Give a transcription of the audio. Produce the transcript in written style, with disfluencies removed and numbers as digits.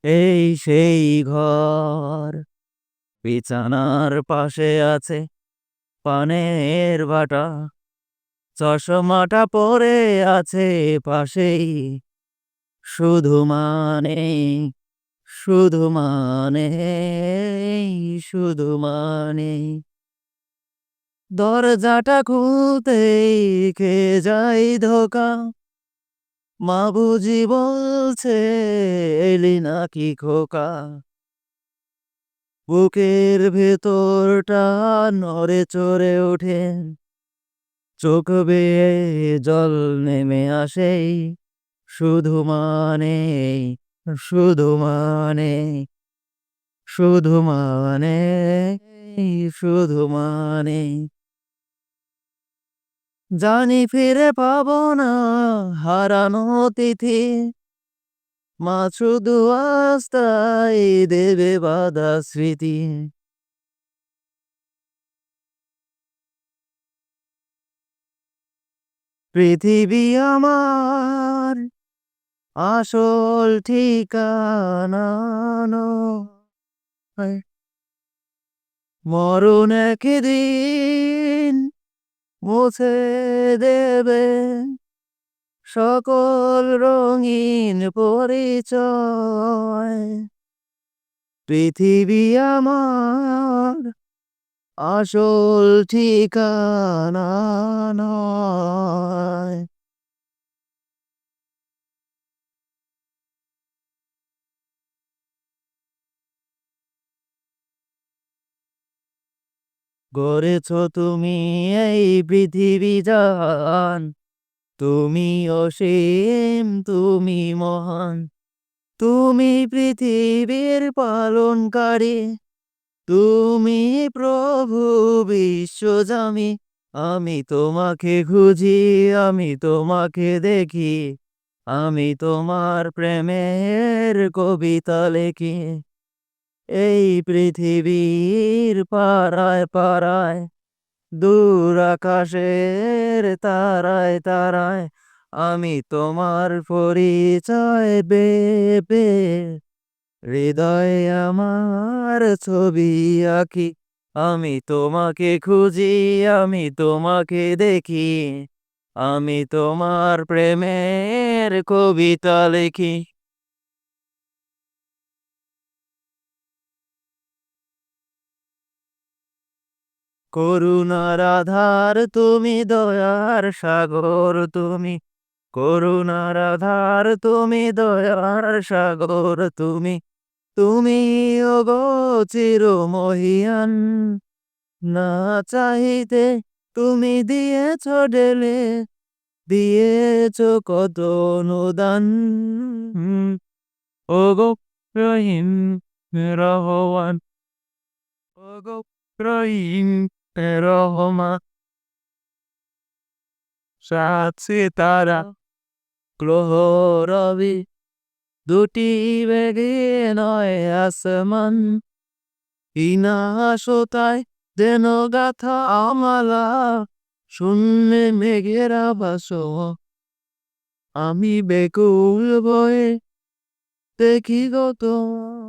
এই সেই ঘর, বিছানার পাশে আছে পানের বাটা, চশমাটা পড়ে আছে পাশেই, শুধু মানে, শুধু মানে, শুধু মানে, দরজাটা খুলতেই খেয়ে যাই ধোকা, মা বুঝি বলছে এলি নাকি খোকা, বুকের ভেতরটা নড়ে চড়ে ওঠে, চোখ বেয়ে জল নেমে আসেই, শুধু মানে, শুধু মানে, শুধু মানে, শুধু মানে, জানি ফিরে পাবো না হারানো তিথি, মা শুধু আস্তাই দেবে বাধা স্মৃতি। পৃথিবী আমার আসল ঠিকানা নয়, মরণ একদিন মুছে দেবে সকল রঙিন পরিচয়। পৃথিবী আমার আসল ঠিকানা নয়। গড়েছ তুমি এই পৃথিবী জাহান, তুমি অসীম, তুমি মহান, তুমি পৃথিবীর পালনকারী, তুমি প্রভু বিশ্বজামি। আমি তোমাকে খুঁজি, আমি তোমাকে দেখি, আমি তোমার প্রেমের কবিতা লেখি। এই পৃথিবীর পাড়ায় পাড়ায়, দূর আকাশের তারায় তারায়, আমি তোমার পরিচয় পেয়ে হৃদয়ে আমার ছবি আঁকি। আমি তোমাকে খুঁজি, আমি তোমাকে দেখি, আমি তোমার প্রেমের কবিতা লিখি। করুণার আধার তুমি, দয়ার সাগর তুমি, করুণার আধার তুমি, দয়ার সাগর তুমি, তুমি ওগো চির মহিয়ান, না চাহিতে তুমি দিয়েছ ঢেলে, দিয়েছ কত অনুদান। ওগো রহিম রহমান, ওগো রহিম রহমান, সাত সিতারা গ্রহ রবি দুটি বেগে নয় আসমান, ইনাশোতায় যেন গাথা আমালা, শূন্যে মেঘেরা ভাসো, আমি বেকুল বয়ে দেখি গো তোমার।